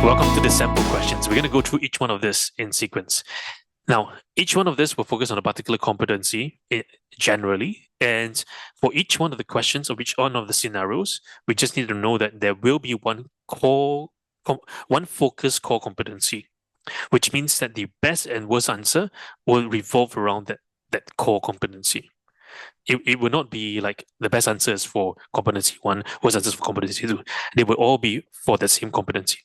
Welcome to the sample questions. We're going to go through each one of this in sequence. Now, each one of this will focus on a particular competency generally, and for each one of the questions or each one of the scenarios, we just need to know that there will be one focus core competency, which means that the best and worst answer will revolve around that core competency. It will not be like the best answers for competency one, worst answers for competency two. They will all be for the same competency.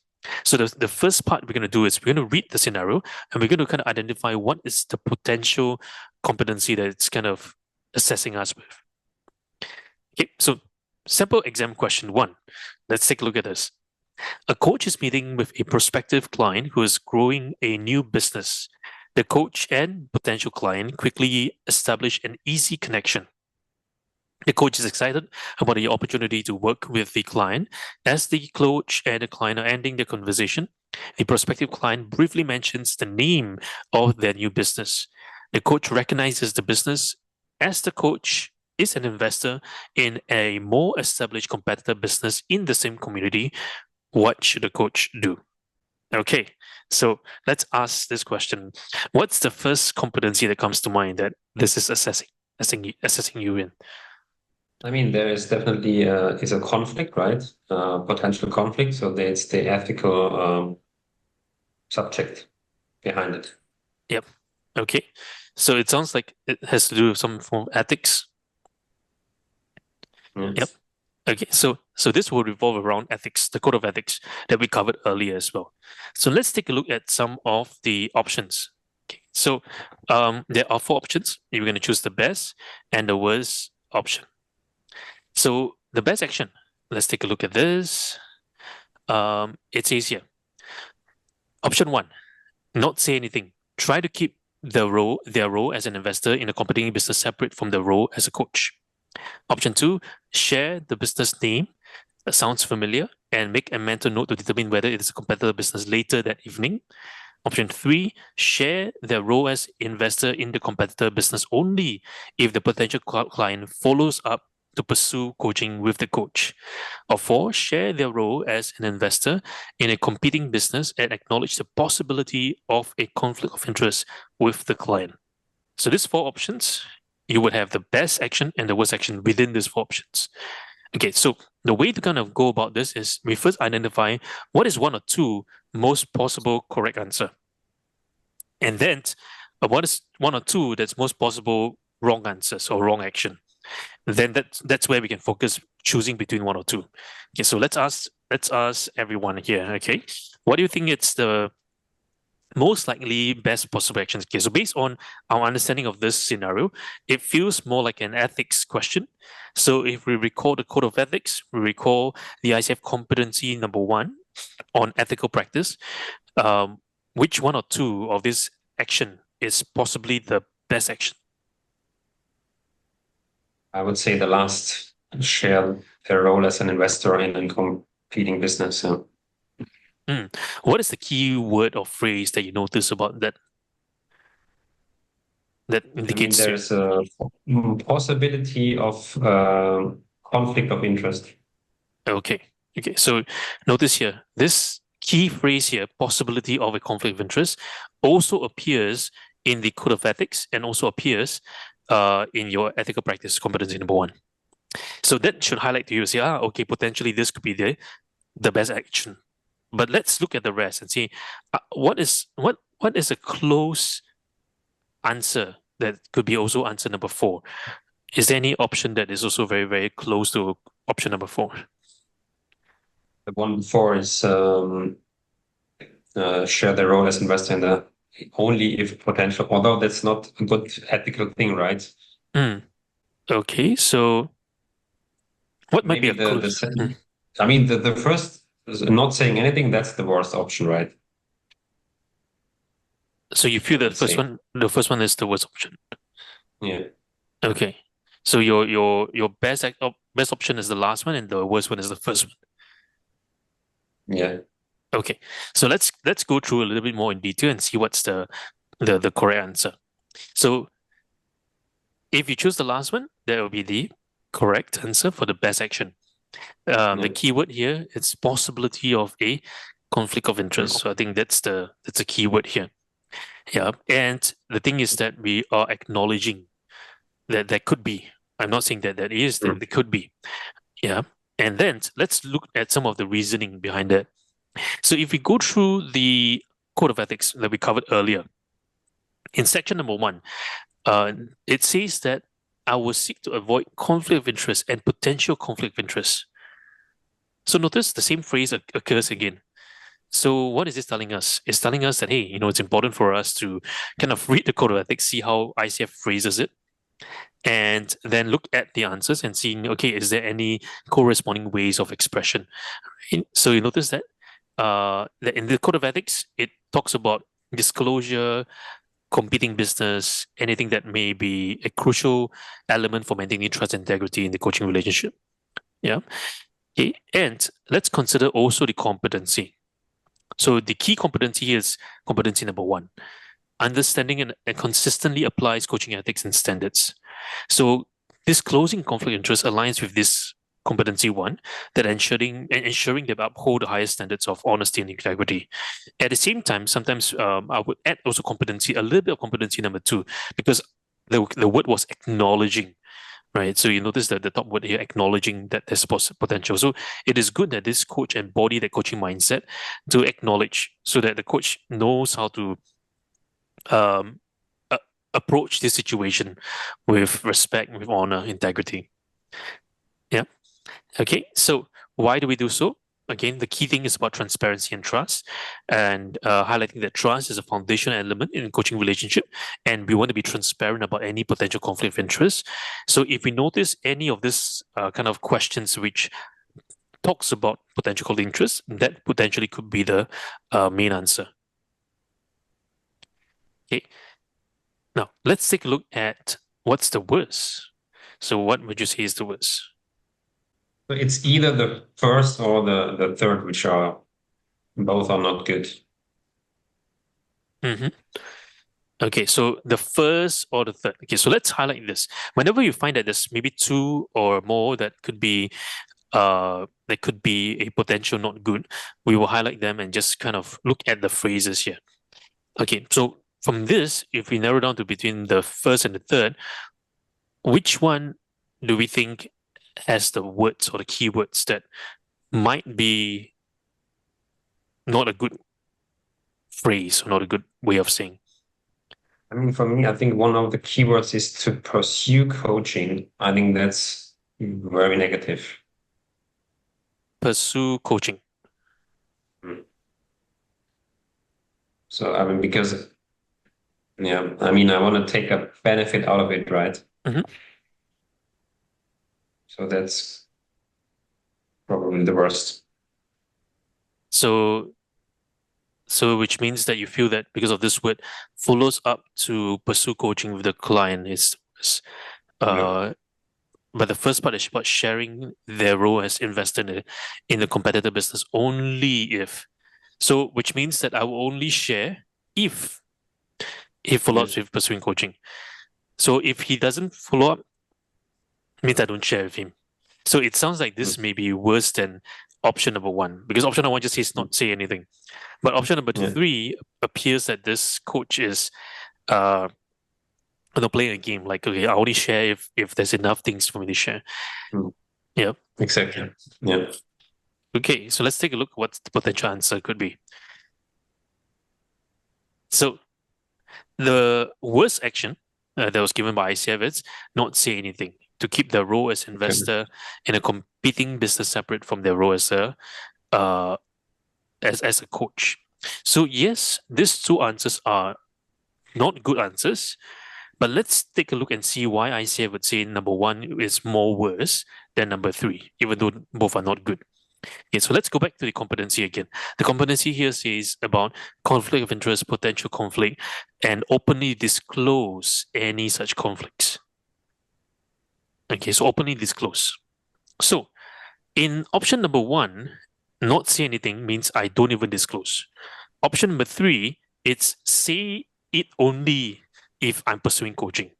So the first part we're going to do is we're going to read the scenario and we're going to kind of identify what is the potential competency that it's kind of assessing us with. Okay, so sample exam question 1. Let's take a look at this. A coach is meeting with a prospective client who is growing a new business. The coach and potential client quickly establish an easy connection. The coach is excited about the opportunity to work with the client. As the coach and the client are ending their conversation, the prospective client briefly mentions the name of their new business. The coach recognizes the business as the coach is an investor in a more established competitor business in the same community. What should the coach do? Okay, so let's ask this question. What's the first competency that comes to mind that this is assessing you in? I mean, there is definitely is a conflict, right? Potential conflict. So it's the ethical subject behind it. Yep. Okay. So it sounds like it has to do with some form of ethics. Yes. Yep. Okay. So this will revolve around ethics, the code of ethics that we covered earlier as well. So let's take a look at some of the options. Okay. So there are 4 options. You're going to choose the best and the worst option. So the best action, let's take a look at this. It says here, option 1, not say anything. Try to keep their role as an investor in a competing business separate from the role as a coach. Option 2, share the business name. That sounds familiar, and make a mental note to determine whether it is a competitor business later that evening. Option 3, share their role as investor in the competitor business only if the potential client follows up to pursue coaching with the coach. Or 4, share their role as an investor in a competing business and acknowledge the possibility of a conflict of interest with the client. So these 4 options, you would have the best action and the worst action within these 4 options. Okay, so the way to kind of go about this is we first identify what is 1 or 2 most possible correct answer. And then what is 1 or 2 that's most possible wrong answers or wrong action. Then that's where we can focus choosing between 1 or 2. Okay, so let's ask everyone here. Okay, what do you think it's the most likely best possible actions? Okay, so based on our understanding of this scenario, it feels more like an ethics question. So if we recall the code of ethics, we recall the ICF competency number 1 on ethical practice. Which 1 or 2 of this action is possibly the best action? I would say the last, share their role as an investor in a competing business. What is the key word or phrase that you notice about that? That indicates there's a possibility of conflict of interest. Okay. So notice here, this key phrase here, possibility of a conflict of interest, also appears in the code of ethics and also appears in your ethical practice competency number 1. So that should highlight to you, say, okay, potentially this could be the best action. But let's look at the rest and see what is a close answer that could be also answer number 4. Is there any option that is also very, very close to option number 4? The one before is share their role as investor in the only if potential, although that's not a good ethical thing, right? Okay, so what might Maybe be a close? I mean, the first, not saying anything, that's the worst option, right? So you feel the first one is the worst option? Yeah. Okay. So your best option is the last one, and the worst one is the first one. Yeah. Okay. So let's go through a little bit more in detail and see what's the correct answer. So if you choose the last one, that will be the correct answer for the best action. The keyword here is possibility of a Conflict of interest. So I think that's the key word here. Yeah. And the thing is that we are acknowledging that there could be. I'm not saying that that is, that there could be. Yeah. And then let's look at some of the reasoning behind that. So if we go through the code of ethics that we covered earlier, in section number 1, it says that I will seek to avoid conflict of interest and potential conflict of interest. So notice the same phrase occurs again. So what is this telling us? It's telling us that, hey, it's important for us to kind of read the code of ethics, see how ICF phrases it, and then look at the answers and see, okay, is there any corresponding ways of expression? So you notice that in the code of ethics, it talks about disclosure, competing business, anything that may be a crucial element for maintaining trust and integrity in the coaching relationship. Yeah. Okay. And let's consider also the competency. So the key competency here is competency number 1, understanding and consistently applies coaching ethics and standards. So disclosing conflict of interest aligns with this competency 1, that ensuring that we uphold the highest standards of honesty and integrity. At the same time, sometimes I would add also competency, a little bit of competency number 2, because the word was acknowledging, right? So you notice that the top word here, acknowledging that there's potential. So it is good that this coach embody that coaching mindset to acknowledge, so that the coach knows how to approach this situation with respect, with honor, integrity. Yeah. Okay. So why do we do so? Again, the key thing is about transparency and trust, and highlighting that trust is a foundational element in a coaching relationship, and we want to be transparent about any potential conflict of interest. So if we notice any of this kind of questions which talks about potential conflict of interest, that potentially could be the main answer. Okay. Now let's take a look at what's the worst. So what would you say is the worst? So it's either the first or the third, which are both are not good. Okay, so the first or the third. Okay, so let's highlight this. Whenever you find that there's maybe 2 or more that could be a potential not good, we will highlight them and just kind of look at the phrases here. Okay, so from this, if we narrow down to between the first and the third, which one do we think has the words or the keywords that might be not a good phrase or not a good way of saying? I mean, for me, I think one of the keywords is to pursue coaching. I think that's very negative. Pursue coaching. So, I mean, because, yeah, I mean, I want to take a benefit out of it, right? So that's probably the worst. So which means that you feel that because of this word, follows up to pursue coaching with the client is but the first part is about sharing their role as investor in the competitor business only if. So which means that I will only share if he follows up with pursuing coaching. So if he doesn't follow up, means I don't share with him. So it sounds like this may be worse than option number 1, because option number 1 just says not say anything. But option number 3 appears that this coach is playing a game, like, okay, I only share if there's enough things for me to share. Yeah. Exactly. Yeah. Okay, so let's take a look what the potential answer could be. So the worst action that was given by ICF is not say anything, to keep their role as investor in a competing business separate from their role as a coach. So yes, these 2 answers are not good answers, but let's take a look and see why ICF would say number 1 is more worse than number 3, even though both are not good. Okay, so let's go back to the competency again. The competency here says about conflict of interest, potential conflict, and openly disclose any such conflicts. Okay, so openly disclose. So in option number 1, not say anything means I don't even disclose. Option number 3, it's say it only if I'm pursuing coaching.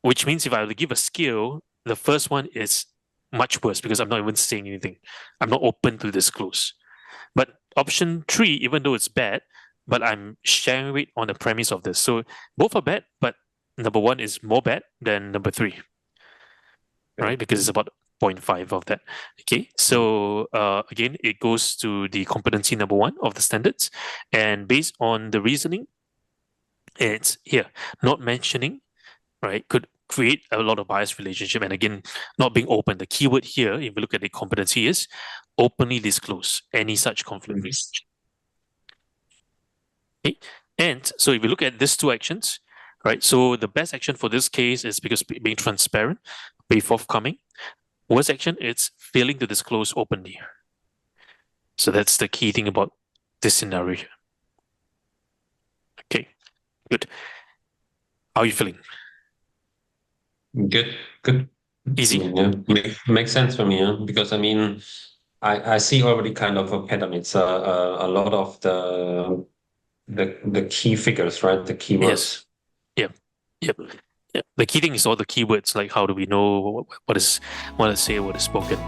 Which means if I were to give a scale, the first one is much worse because I'm not even saying anything. I'm not open to disclose. But option 3, even though it's bad, but I'm sharing it on the premise of this. So both are bad, but number 1 is more bad than number 3, right? Because it's about 0.5 of that. Okay, so again, it goes to the competency number 1 of the standards, and based on the reasoning, it's here not mentioning, right, could create a lot of bias relationship. And again, not being open. The keyword here, if you look at the competency, is openly disclose any such conflict. Okay, and so if you look at these two actions, right, so the best action for this case is because being transparent, be forthcoming. Worst action, it's failing to disclose openly. So that's the key thing about this scenario here. Okay, good. How are you feeling? Good, good. Easy. Makes sense for me, because I mean, I see already kind of a pattern. It's a lot of the key figures, right? The keywords. Yes. Yep. The key thing is all the keywords, like how do we know what is said, what is spoken.